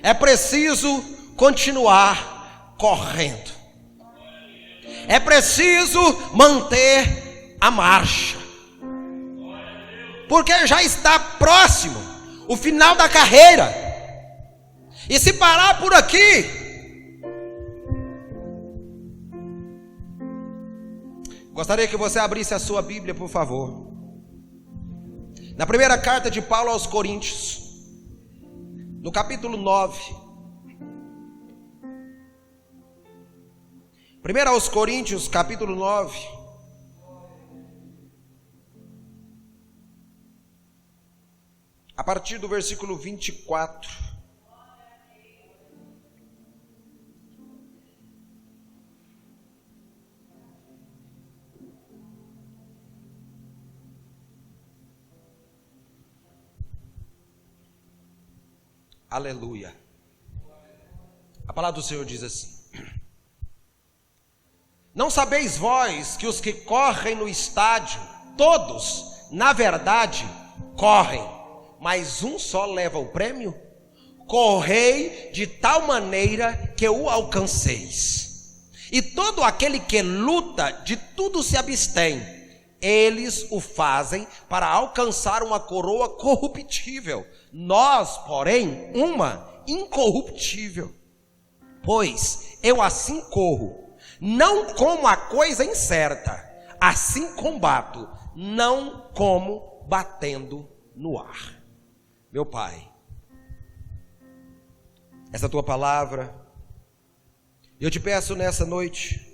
é preciso continuar correndo. É preciso manter a marcha, porque já está próximo o final da carreira. E se parar por aqui, gostaria que você abrisse a sua Bíblia, por favor, na primeira carta de Paulo aos Coríntios, no capítulo 9. 1 aos Coríntios, capítulo 9. A partir do versículo 24. Aleluia. A palavra do Senhor diz assim: não sabeis vós que os que correm no estádio, todos, na verdade, correm, mas um só leva o prêmio? Correi de tal maneira que o alcanceis. E todo aquele que luta, de tudo se abstém. Eles o fazem para alcançar uma coroa corruptível, nós, porém, uma incorruptível. Pois eu assim corro, não como a coisa incerta, assim combato, não como batendo no ar. Meu Pai, essa tua palavra, eu te peço nessa noite,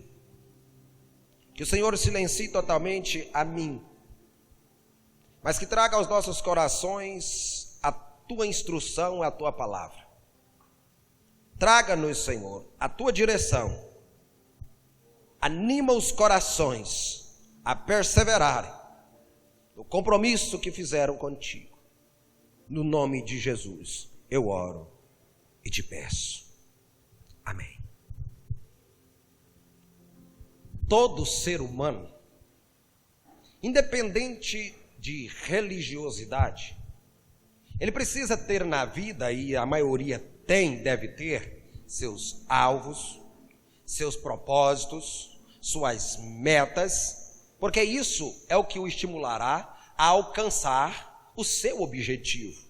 que o Senhor silencie totalmente a mim, mas que traga aos nossos corações a tua instrução, a tua palavra. Traga-nos, Senhor, a tua direção. Anima os corações a perseverarem no compromisso que fizeram contigo. No nome de Jesus, eu oro e te peço. Amém. Todo ser humano, independente de religiosidade, ele precisa ter na vida, e a maioria tem, deve ter, seus alvos, seus propósitos, suas metas, porque isso é o que o estimulará a alcançar o seu objetivo.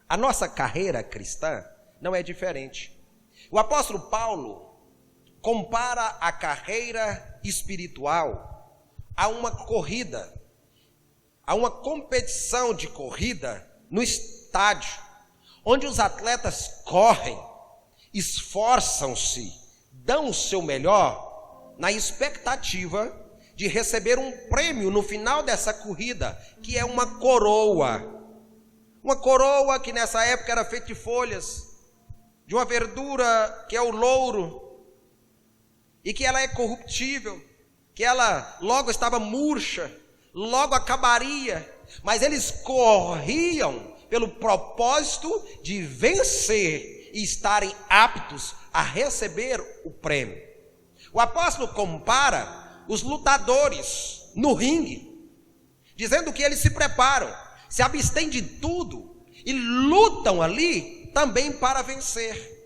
A nossa carreira cristã não é diferente. O apóstolo Paulo compara a carreira espiritual a uma corrida, a uma competição de corrida no estádio, onde os atletas correm, esforçam-se, dão o seu melhor, na expectativa de receber um prêmio no final dessa corrida, que é uma coroa. Uma coroa que nessa época era feita de folhas, de uma verdura que é o louro, e que ela é corruptível, que ela logo estava murcha, logo acabaria, mas eles corriam pelo propósito de vencer e estarem aptos a receber o prêmio. O apóstolo compara os lutadores no ringue, dizendo que eles se preparam, se abstêm de tudo e lutam ali também para vencer.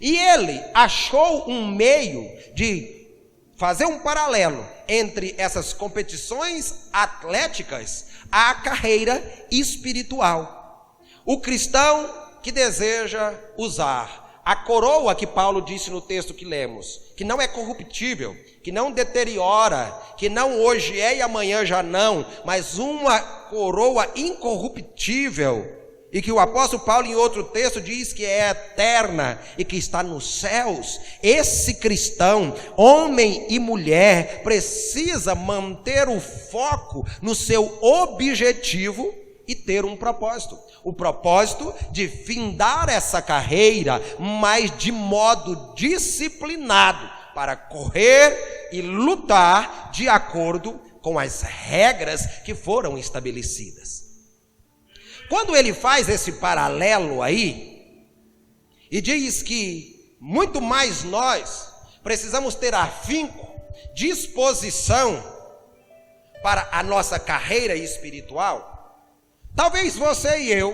E ele achou um meio de fazer um paralelo entre essas competições atléticas à carreira espiritual. O cristão que deseja usar a coroa que Paulo disse no texto que lemos, que não é corruptível, que não deteriora, que não hoje é e amanhã já não, mas uma coroa incorruptível, e que o apóstolo Paulo em outro texto diz que é eterna e que está nos céus. Esse cristão, homem e mulher, precisa manter o foco no seu objetivo e ter um propósito. O propósito de findar essa carreira, mas de modo disciplinado, para correr e lutar de acordo com as regras que foram estabelecidas. Quando ele faz esse paralelo aí, e diz que muito mais nós precisamos ter afinco, disposição para a nossa carreira espiritual, talvez você e eu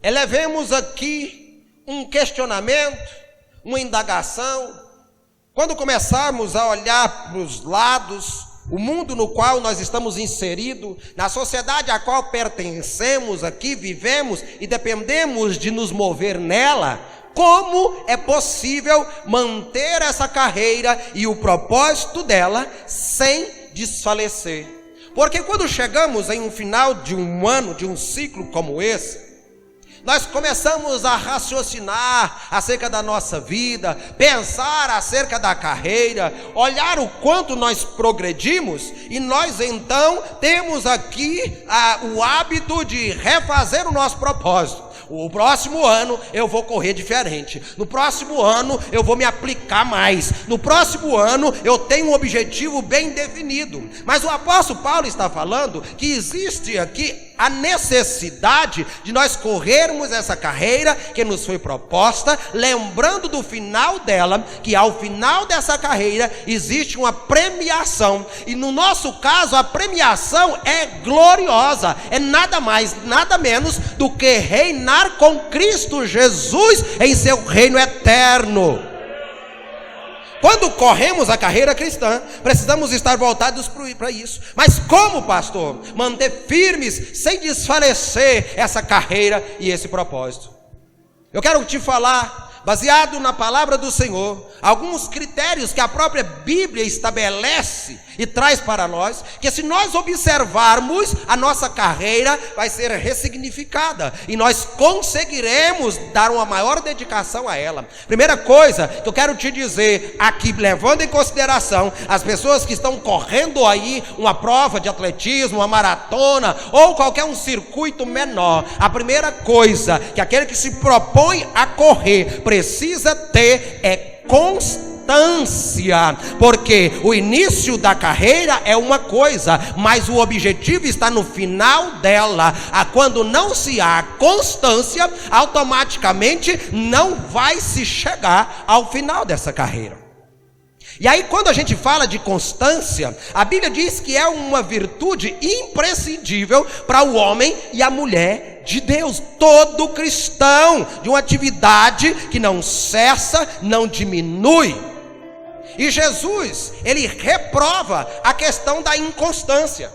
elevemos aqui um questionamento, uma indagação. Quando começarmos a olhar para os lados, o mundo no qual nós estamos inseridos, na sociedade a qual pertencemos, aqui vivemos e dependemos de nos mover nela, como é possível manter essa carreira e o propósito dela sem desfalecer? Porque quando chegamos em um final de um ano, de um ciclo como esse, nós começamos a raciocinar acerca da nossa vida, pensar acerca da carreira, olhar o quanto nós progredimos, e nós então temos aqui o hábito de refazer o nosso propósito. O próximo ano eu vou correr diferente. No próximo ano eu vou me aplicar mais. No próximo ano eu tenho um objetivo bem definido. Mas o apóstolo Paulo está falando que existe aqui a necessidade de nós corrermos essa carreira que nos foi proposta, lembrando do final dela, que ao final dessa carreira existe uma premiação. E no nosso caso a premiação é gloriosa, é nada mais, nada menos do que reinar com Cristo Jesus em seu reino eterno. Quando corremos a carreira cristã, precisamos estar voltados para isso. Mas como, pastor? Manter firmes, sem desfalecer essa carreira e esse propósito. Eu quero te falar, baseado na palavra do Senhor, alguns critérios que a própria Bíblia estabelece e traz para nós, que se nós observarmos, a nossa carreira vai ser ressignificada e nós conseguiremos dar uma maior dedicação a ela. Primeira coisa que eu quero te dizer aqui, levando em consideração as pessoas que estão correndo aí uma prova de atletismo, uma maratona ou qualquer um circuito menor, a primeira coisa que aquele que se propõe a correr precisa ter é constância. Porque o início da carreira é uma coisa, mas o objetivo está no final dela. Quando não se há constância, automaticamente não vai se chegar ao final dessa carreira. E aí, quando a gente fala de constância, a Bíblia diz que é uma virtude imprescindível para o homem e a mulher de Deus. Todo cristão, de uma atividade que não cessa, não diminui. E Jesus, ele reprova a questão da inconstância.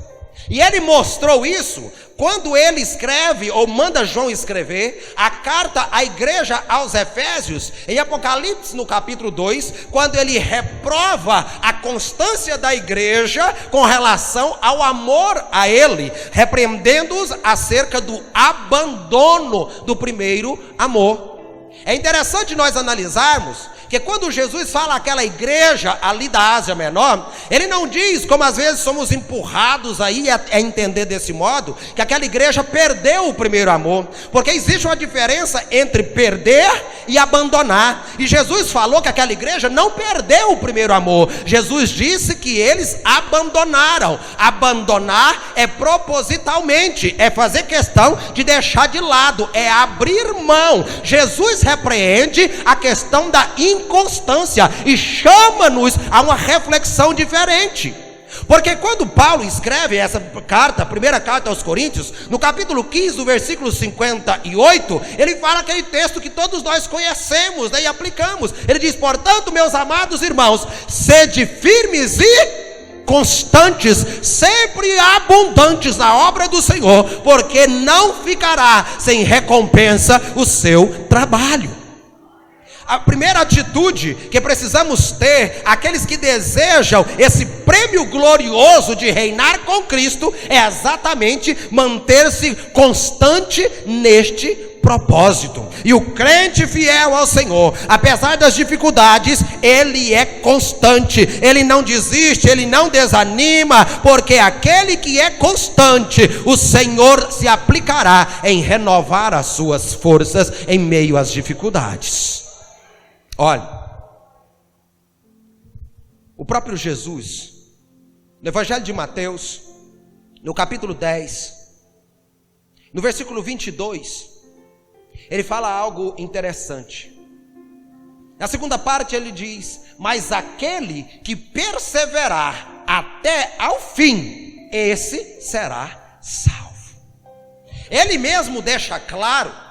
E ele mostrou isso quando ele escreve, ou manda João escrever, a carta à igreja aos Efésios, em Apocalipse no capítulo 2, quando ele reprova a constância da igreja com relação ao amor a ele, repreendendo-os acerca do abandono do primeiro amor. É interessante nós analisarmos que quando Jesus fala aquela igreja ali da Ásia Menor, ele não diz, como às vezes somos empurrados aí a entender desse modo, que aquela igreja perdeu o primeiro amor, porque existe uma diferença entre perder e abandonar. E Jesus falou que aquela igreja não perdeu o primeiro amor. Jesus disse que eles abandonaram. Abandonar é propositalmente, é fazer questão de deixar de lado, é abrir mão. Jesus repreende a questão da inconstância e chama-nos a uma reflexão diferente. Porque quando Paulo escreve essa carta, a primeira carta aos Coríntios, no capítulo 15, no versículo 58, ele fala aquele texto que todos nós conhecemos, né, e aplicamos. Ele diz: portanto, meus amados irmãos, sede firmes e constantes, sempre abundantes na obra do Senhor, porque não ficará sem recompensa o seu trabalho. A primeira atitude que precisamos ter, aqueles que desejam esse prêmio glorioso de reinar com Cristo, é exatamente manter-se constante neste propósito. E o crente fiel ao Senhor, apesar das dificuldades, ele é constante, ele não desiste, ele não desanima, porque aquele que é constante, o Senhor se aplicará em renovar as suas forças em meio às dificuldades. Olha, o próprio Jesus, no Evangelho de Mateus, no capítulo 10, no versículo 22, ele fala algo interessante. Na segunda parte ele diz: mas aquele que perseverar até ao fim, esse será salvo. Ele mesmo deixa claro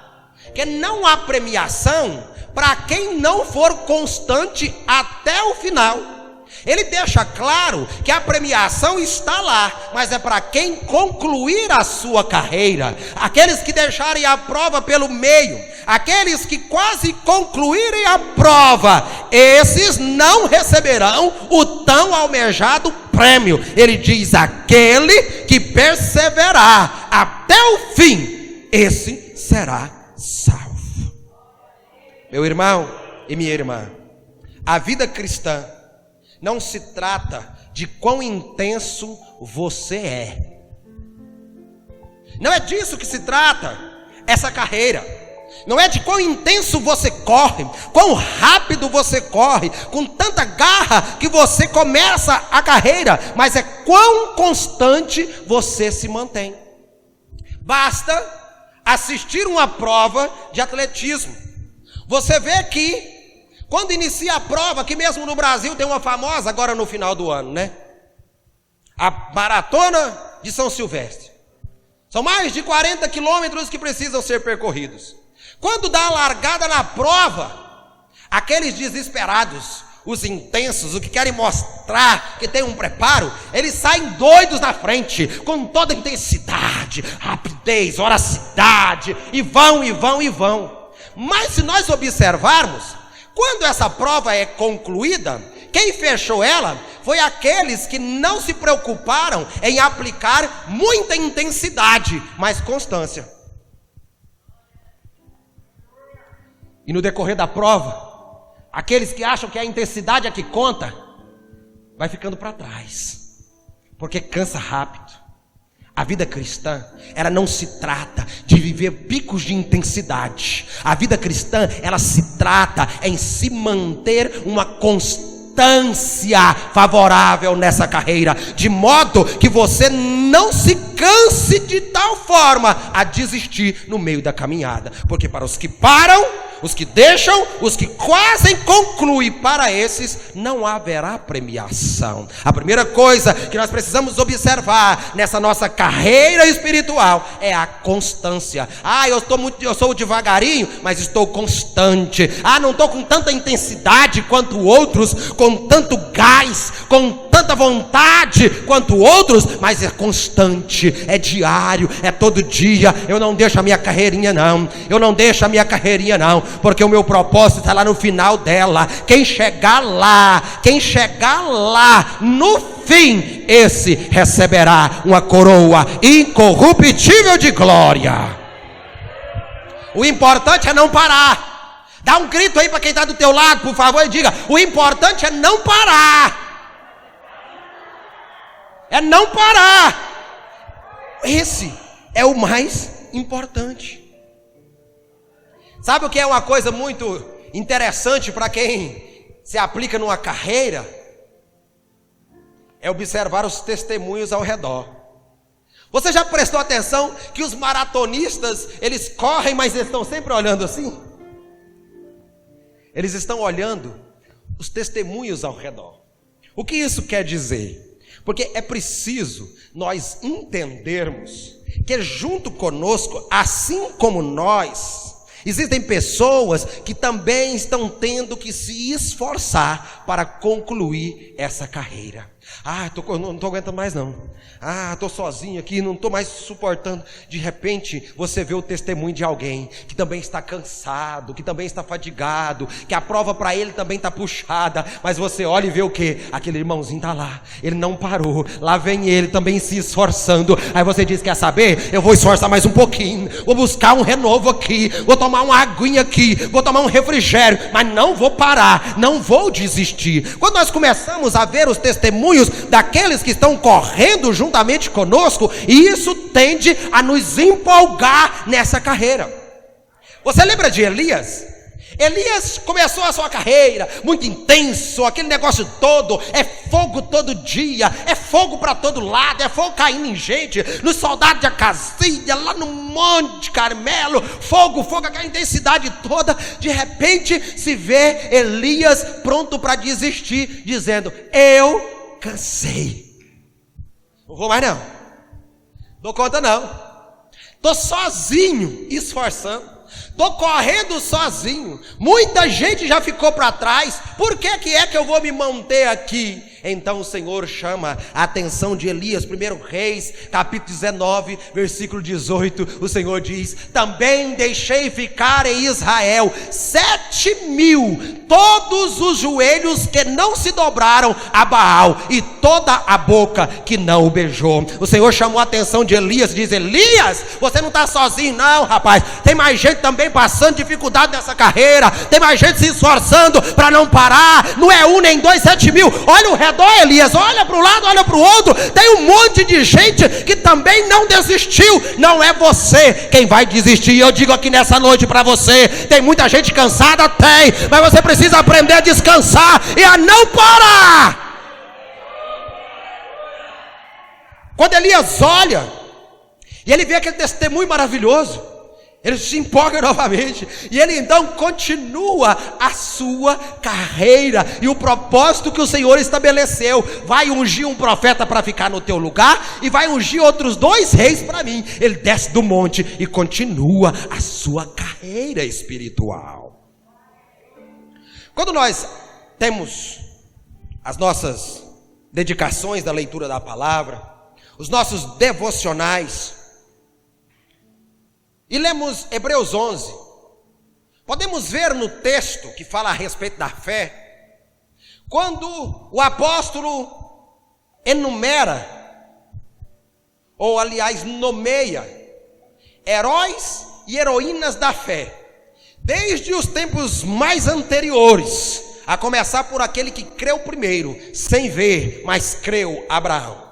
que não há premiação para quem não for constante até o final. Ele deixa claro que a premiação está lá, mas é para quem concluir a sua carreira. Aqueles que deixarem a prova pelo meio, aqueles que quase concluírem a prova, esses não receberão o tão almejado prêmio. Ele diz: aquele que perseverar até o fim, esse será salvo. Meu irmão e minha irmã, a vida cristã não se trata de quão intenso você é. Não é disso que se trata essa carreira. Não é de quão intenso você corre, quão rápido você corre, com tanta garra que você começa a carreira, mas é quão constante você se mantém. Basta assistir uma prova de atletismo. Você vê que quando inicia a prova, aqui mesmo no Brasil tem uma famosa agora no final do ano, né? A Maratona de São Silvestre. São mais de 40 quilômetros que precisam ser percorridos. Quando dá a largada na prova, aqueles desesperados, os intensos, os que querem mostrar que tem um preparo, eles saem doidos na frente, com toda intensidade, rapidez, voracidade, e vão. Mas se nós observarmos, quando essa prova é concluída, quem fechou ela foi aqueles que não se preocuparam em aplicar muita intensidade, mas constância. E no decorrer da prova, aqueles que acham que a intensidade é que conta, vai ficando para trás, porque cansa rápido. A vida cristã, ela não se trata de viver picos de intensidade. A vida cristã, ela se trata em se manter uma constância favorável nessa carreira, de modo que você não se canse de tal forma a desistir no meio da caminhada. Porque para os que param, os que deixam, os que quase concluem, para esses não haverá premiação. A primeira coisa que nós precisamos observar nessa nossa carreira espiritual é a constância. Eu sou devagarinho, mas estou constante. Não estou com tanta intensidade quanto outros, com tanto gás, com tanta vontade quanto outros, mas é constante, é diário, é todo dia. Eu não deixo a minha carreirinha não, porque o meu propósito está lá no final dela. Quem chegar lá no fim, esse receberá uma coroa incorruptível de glória. O importante é não parar. Dá um grito aí para quem está do teu lado, por favor, e diga: o importante é não parar. É não parar. Esse é o mais importante. Sabe o que é uma coisa muito interessante para quem se aplica numa carreira? É observar os testemunhos ao redor. Você já prestou atenção que os maratonistas, eles correm, mas eles estão sempre olhando assim? Eles estão olhando os testemunhos ao redor. O que isso quer dizer? Porque é preciso nós entendermos que junto conosco, assim como nós, existem pessoas que também estão tendo que se esforçar para concluir essa carreira. Não estou aguentando mais não. Estou sozinho aqui, não estou mais suportando. De repente, você vê o testemunho de alguém que também está cansado, que também está fadigado, que a prova para ele também está puxada, mas você olha e vê o quê? Aquele irmãozinho está lá, ele não parou, lá vem ele também se esforçando. Aí você diz: quer saber? Eu vou esforçar mais um pouquinho, vou buscar um renovo aqui, vou tomar uma aguinha aqui, vou tomar um refrigério, mas não vou parar, não vou desistir. Quando nós começamos a ver os testemunhos daqueles que estão correndo juntamente conosco, e isso tende a nos empolgar nessa carreira. Você lembra de Elias? Elias começou a sua carreira muito intenso, aquele negócio todo, é fogo todo dia, é fogo para todo lado, é fogo caindo em gente, nos soldados de Acazia, lá no Monte Carmelo, fogo, aquela intensidade toda. De repente se vê Elias pronto para desistir, dizendo: eu cansei, não vou mais não, dou conta não, estou sozinho esforçando. Estou correndo sozinho, muita gente já ficou para trás, por que é que eu vou me manter aqui? Então o Senhor chama a atenção de Elias, 1 Reis, capítulo 19, versículo 18, o Senhor diz: também deixei ficar em Israel 7.000, todos os joelhos que não se dobraram a Baal, e toda a boca que não o beijou. O Senhor chamou a atenção de Elias, diz: Elias, você não está sozinho não, rapaz, tem mais gente também passando dificuldade nessa carreira, tem mais gente se esforçando para não parar, não é um nem dois, 7.000, olha o redor, Elias, olha para o lado, olha para o outro, tem um monte de gente que também não desistiu. Não é você quem vai desistir. Eu digo aqui nessa noite para você: tem muita gente cansada, tem, mas você precisa aprender a descansar e a não parar. Quando Elias olha e ele vê aquele testemunho maravilhoso, ele se empolga novamente, e ele então continua a sua carreira e o propósito que o Senhor estabeleceu. Vai ungir um profeta para ficar no teu lugar, e vai ungir outros 2 reis para mim. Ele desce do monte e continua a sua carreira espiritual. Quando nós temos as nossas dedicações da leitura da palavra, os nossos devocionais, e lemos Hebreus 11, podemos ver no texto que fala a respeito da fé, quando o apóstolo enumera, ou aliás nomeia, heróis e heroínas da fé, desde os tempos mais anteriores, a começar por aquele que creu primeiro, sem ver, mas creu, Abraão.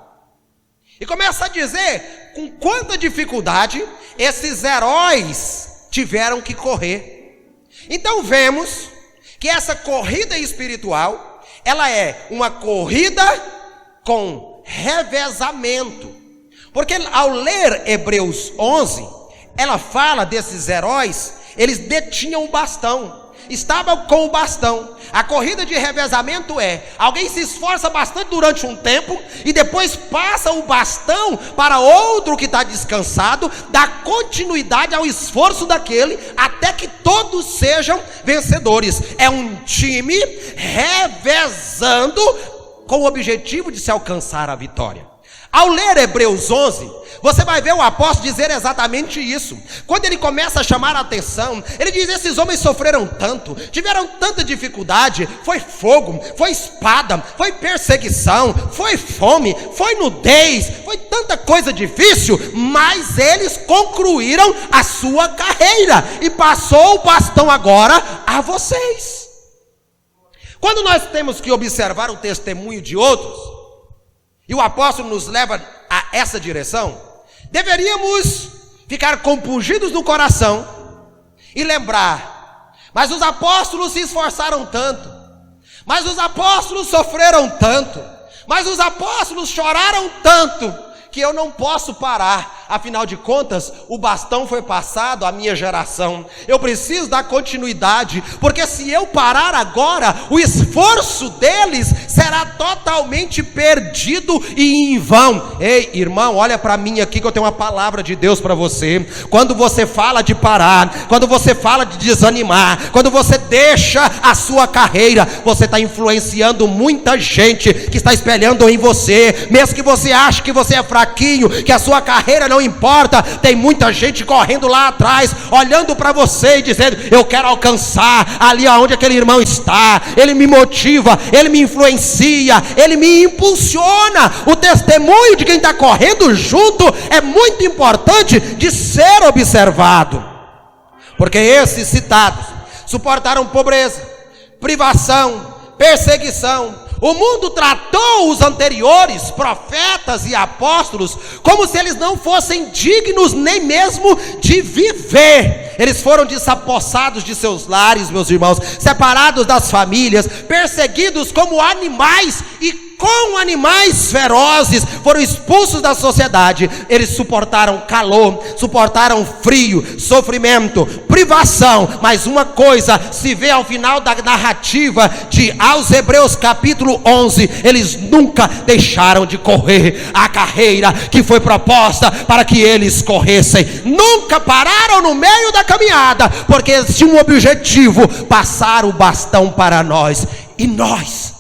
E começa a dizer com quanta dificuldade esses heróis tiveram que correr. Então vemos que essa corrida espiritual, ela é uma corrida com revezamento. Porque ao ler Hebreus 11, ela fala desses heróis, eles detinham o bastão, estavam com o bastão. A corrida de revezamento é: alguém se esforça bastante durante um tempo e depois passa o bastão para outro que está descansado, dá continuidade ao esforço daquele até que todos sejam vencedores. É um time revezando com o objetivo de se alcançar a vitória. Ao ler Hebreus 11, você vai ver o apóstolo dizer exatamente isso. Quando ele começa a chamar a atenção, ele diz: esses homens sofreram tanto, tiveram tanta dificuldade, foi fogo, foi espada, foi perseguição, foi fome, foi nudez, foi tanta coisa difícil, mas eles concluíram a sua carreira, e passou o bastão agora a vocês. Quando nós temos que observar o testemunho de outros, e o apóstolo nos leva a essa direção, deveríamos ficar compungidos no coração e lembrar: mas os apóstolos se esforçaram tanto, mas os apóstolos sofreram tanto, mas os apóstolos choraram tanto, que eu não posso parar. Afinal de contas, o bastão foi passado à minha geração. Eu preciso dar continuidade, porque se eu parar agora, o esforço deles será totalmente perdido e em vão. Ei, irmão, olha para mim aqui que eu tenho uma palavra de Deus para você. Quando você fala de parar, quando você fala de desanimar, quando você deixa a sua carreira, você está influenciando muita gente que está espelhando em você. Mesmo que você ache que você é fraquinho, que a sua carreira não importa, tem muita gente correndo lá atrás, olhando para você e dizendo: eu quero alcançar ali onde aquele irmão está. Ele me motiva, ele me influencia, ele me impulsiona. O testemunho de quem está correndo junto é muito importante de ser observado, porque esses citados suportaram pobreza, privação, perseguição. O mundo tratou os anteriores profetas e apóstolos como se eles não fossem dignos nem mesmo de viver. Eles foram desapossados de seus lares, meus irmãos, separados das famílias, perseguidos como animais e com animais ferozes, foram expulsos da sociedade. Eles suportaram calor, suportaram frio, sofrimento, privação. Mas uma coisa se vê ao final da narrativa de aos Hebreus capítulo 11: eles nunca deixaram de correr a carreira que foi proposta para que eles corressem. Nunca pararam no meio da caminhada, porque eles tinham um objetivo: passar o bastão para nós. E nós,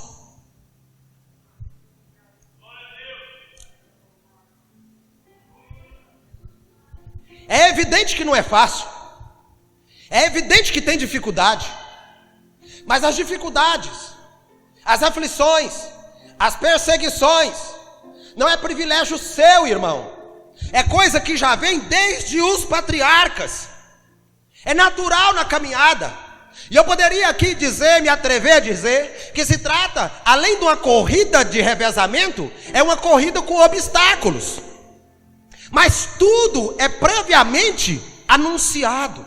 é evidente que não é fácil, é evidente que tem dificuldade, mas as dificuldades, as aflições, as perseguições, não é privilégio seu, irmão, é coisa que já vem desde os patriarcas, é natural na caminhada. E eu poderia aqui dizer, me atrever a dizer, que se trata, além de uma corrida de revezamento, é uma corrida com obstáculos. Mas tudo é previamente anunciado.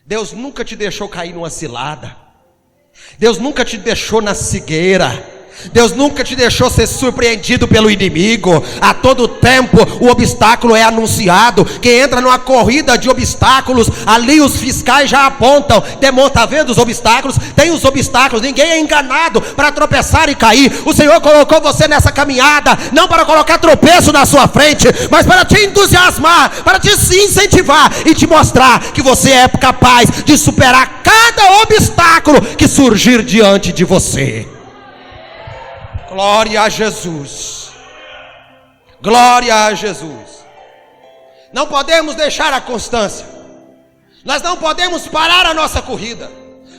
Deus nunca te deixou cair numa cilada. Deus nunca te deixou na cegueira. Deus nunca te deixou ser surpreendido pelo inimigo. A todo tempo o obstáculo é anunciado. Quem entra numa corrida de obstáculos, ali os fiscais já apontam, tá vendo os obstáculos? Tem os obstáculos, ninguém é enganado para tropeçar e cair. O Senhor colocou você nessa caminhada, não para colocar tropeço na sua frente, mas para te entusiasmar, para te incentivar e te mostrar que você é capaz de superar cada obstáculo que surgir diante de você. Glória a Jesus. Glória a Jesus. Não podemos deixar a constância. Nós não podemos parar a nossa corrida,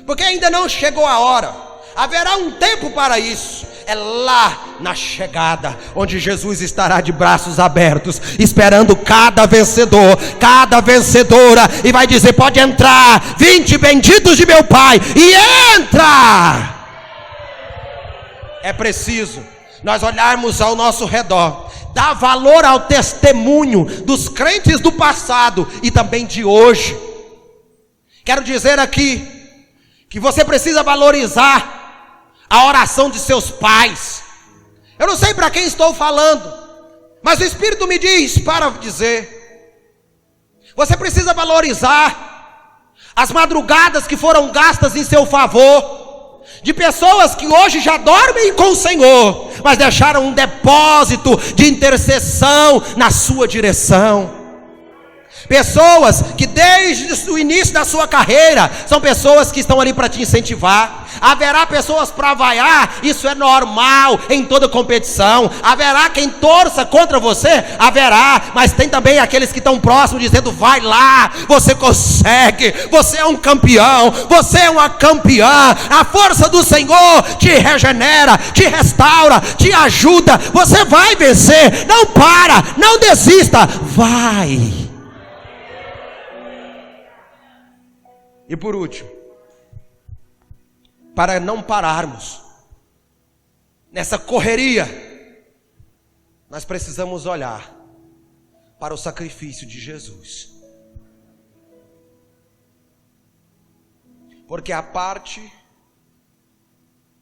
porque ainda não chegou a hora. Haverá um tempo para isso. É lá na chegada, onde Jesus estará de braços abertos, esperando cada vencedor, cada vencedora, e vai dizer: pode entrar, 20 benditos de meu Pai, e entra. É preciso nós olharmos ao nosso redor, dar valor ao testemunho dos crentes do passado e também de hoje. Quero dizer aqui que você precisa valorizar a oração de seus pais. Eu não sei para quem estou falando, mas o Espírito me diz para dizer: você precisa valorizar as madrugadas que foram gastas em seu favor, de pessoas que hoje já dormem com o Senhor, mas deixaram um depósito de intercessão na sua direção. Pessoas que desde o início da sua carreira são pessoas que estão ali para te incentivar. Haverá pessoas para vaiar, isso é normal em toda competição. Haverá quem torça contra você, haverá, mas tem também aqueles que estão próximos dizendo: vai lá, você consegue, você é um campeão, você é uma campeã. A força do Senhor te regenera, te restaura, te ajuda. Você vai vencer, não para, não desista, vai. E por último, para não pararmos nessa correria, nós precisamos olhar para o sacrifício de Jesus. Porque a parte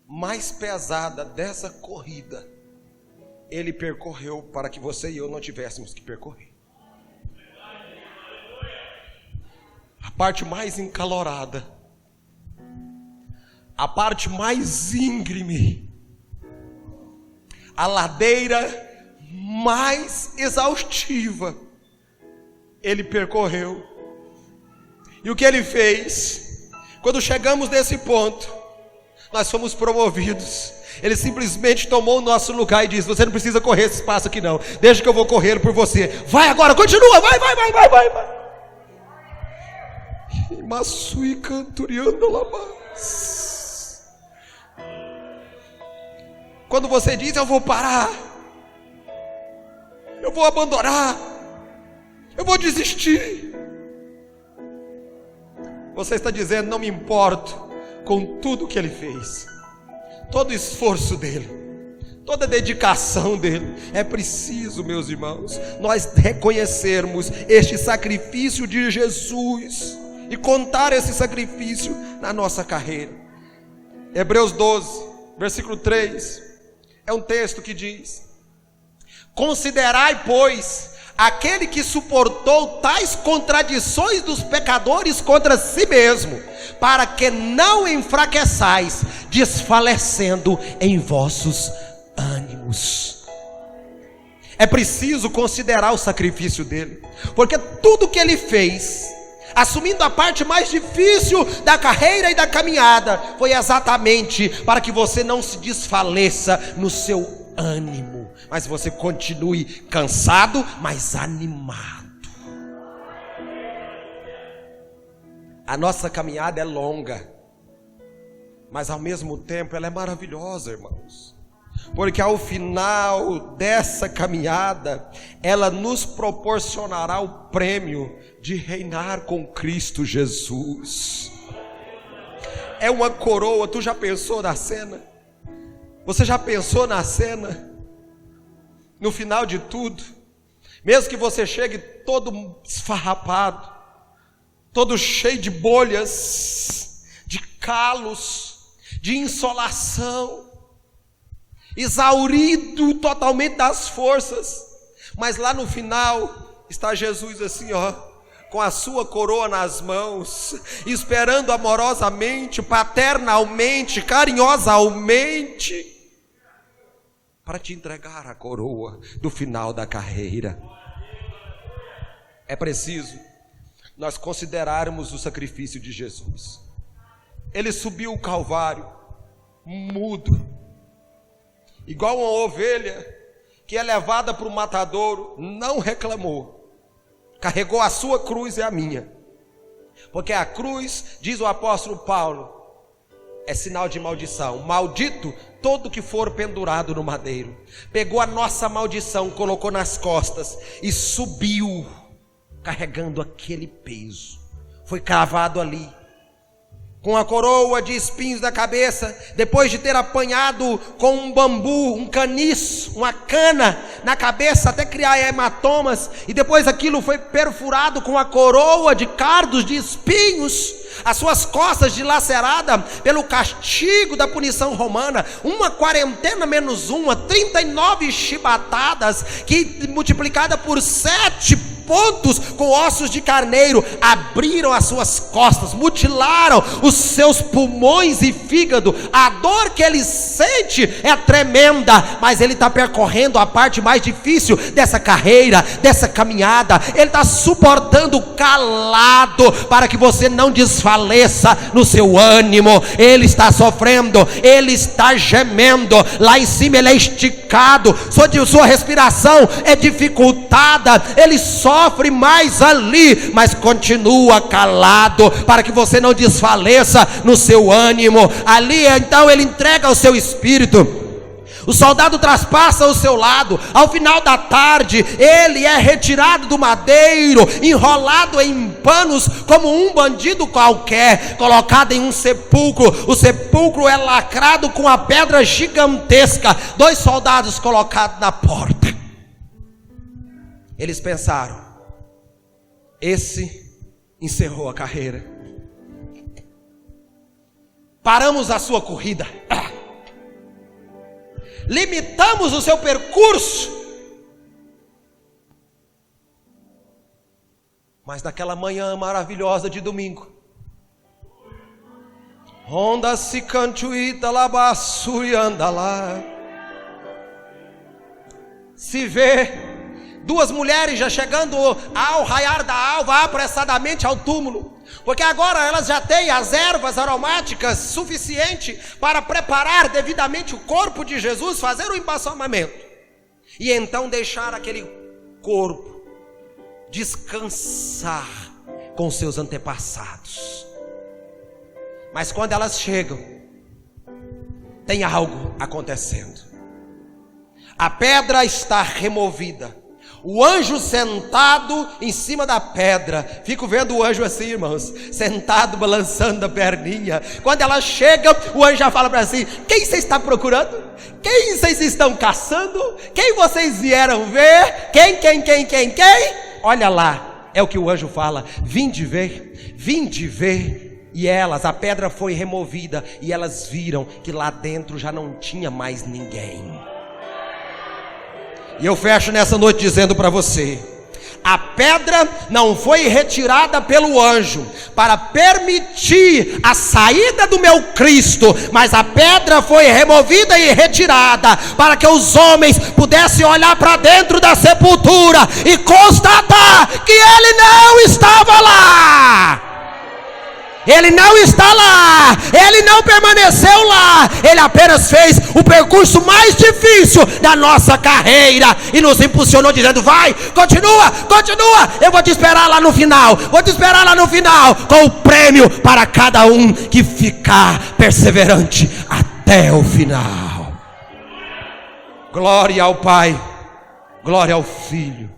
mais pesada dessa corrida, Ele percorreu para que você e eu não tivéssemos que percorrer. A parte mais encalorada, a parte mais íngreme, a ladeira mais exaustiva, Ele percorreu. E o que Ele fez? Quando chegamos nesse ponto, nós fomos promovidos. Ele simplesmente tomou o nosso lugar e disse: você não precisa correr esse espaço aqui não, deixa que eu vou correr por você. Vai agora, continua, vai. Massui canturiando labás. Quando você diz: eu vou parar, eu vou abandonar, eu vou desistir, você está dizendo: não me importo com tudo que Ele fez, todo o esforço dele, toda a dedicação dele. É preciso, meus irmãos, nós reconhecermos este sacrifício de Jesus e contar esse sacrifício na nossa carreira. Hebreus 12, versículo 3: É um texto que diz: considerai, pois, aquele que suportou tais contradições dos pecadores contra si mesmo, para que não enfraqueçais, desfalecendo em vossos ânimos. É preciso considerar o sacrifício dele, porque tudo que ele fez, assumindo a parte mais difícil da carreira e da caminhada, foi exatamente para que você não se desfaleça no seu ânimo, mas você continue cansado, mas animado. A nossa caminhada é longa, mas ao mesmo tempo ela é maravilhosa, irmãos, porque ao final dessa caminhada, ela nos proporcionará o prêmio de reinar com Cristo Jesus. É uma coroa. Tu já pensou na cena? Você já pensou na cena? No final de tudo, mesmo que você chegue todo esfarrapado, todo cheio de bolhas, de calos, de insolação, exaurido totalmente das forças, mas lá no final está Jesus assim, ó, com a sua coroa nas mãos, esperando amorosamente, paternalmente, carinhosamente, para te entregar a coroa do final da carreira. É preciso nós considerarmos o sacrifício de Jesus. Ele subiu o Calvário, mudo, igual uma ovelha que é levada para o matadouro, não reclamou, carregou a sua cruz e a minha, porque a cruz, diz o apóstolo Paulo, é sinal de maldição. Maldito todo que for pendurado no madeiro. Pegou a nossa maldição, colocou nas costas e subiu, carregando aquele peso. Foi cravado ali, com a coroa de espinhos na cabeça, depois de ter apanhado com um bambu, um caniço, uma cana na cabeça, até criar hematomas, e depois aquilo foi perfurado com a coroa de cardos de espinhos, as suas costas dilaceradas pelo castigo da punição romana, uma quarentena menos uma, 39 chibatadas, que multiplicada por 7 pontos com ossos de carneiro, abriram as suas costas, mutilaram os seus pulmões e fígado. A dor que ele sente é tremenda, mas ele está percorrendo a parte mais difícil dessa carreira, dessa caminhada. Ele está suportando calado, para que você não desfaleça no seu ânimo. Ele está sofrendo, ele está gemendo, lá em cima ele é esticado, sua respiração é dificultada, ele sofre mais ali, mas continua calado, para que você não desfaleça no seu ânimo. Ali então ele entrega o seu espírito. O soldado traspassa ao seu lado. Ao final da tarde, ele é retirado do madeiro, enrolado em panos como um bandido qualquer, colocado em um sepulcro. O sepulcro é lacrado com a pedra gigantesca. 2 soldados colocados na porta. Eles pensaram: esse encerrou a carreira. Paramos a sua corrida. Limitamos o seu percurso. Mas naquela manhã maravilhosa de domingo, Honda se cantuita labassuri anda lá, se vê 2 mulheres já chegando ao raiar da alva apressadamente ao túmulo, porque agora elas já têm as ervas aromáticas suficiente para preparar devidamente o corpo de Jesus, fazer o embalsamamento e então deixar aquele corpo descansar com seus antepassados. Mas quando elas chegam, tem algo acontecendo. A pedra está removida, o anjo sentado em cima da pedra. Fico vendo o anjo assim, irmãos, sentado, balançando a perninha. Quando ela chega, o anjo já fala para si: quem você está procurando? Quem vocês estão caçando? Quem vocês vieram ver? Quem? Olha lá, é o que o anjo fala: vinde ver. E elas, a pedra foi removida, e elas viram que lá dentro já não tinha mais ninguém. E eu fecho nessa noite dizendo para você: a pedra não foi retirada pelo anjo para permitir a saída do meu Cristo, mas a pedra foi removida e retirada para que os homens pudessem olhar para dentro da sepultura e constatar que ele não estava lá. Ele não está lá, ele não permaneceu lá, ele apenas fez o percurso mais difícil da nossa carreira e nos impulsionou dizendo: vai, continua, eu vou te esperar lá no final, com o prêmio para cada um que ficar perseverante até o final. Glória ao Pai, glória ao Filho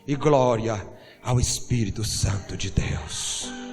e glória ao Espírito Santo de Deus.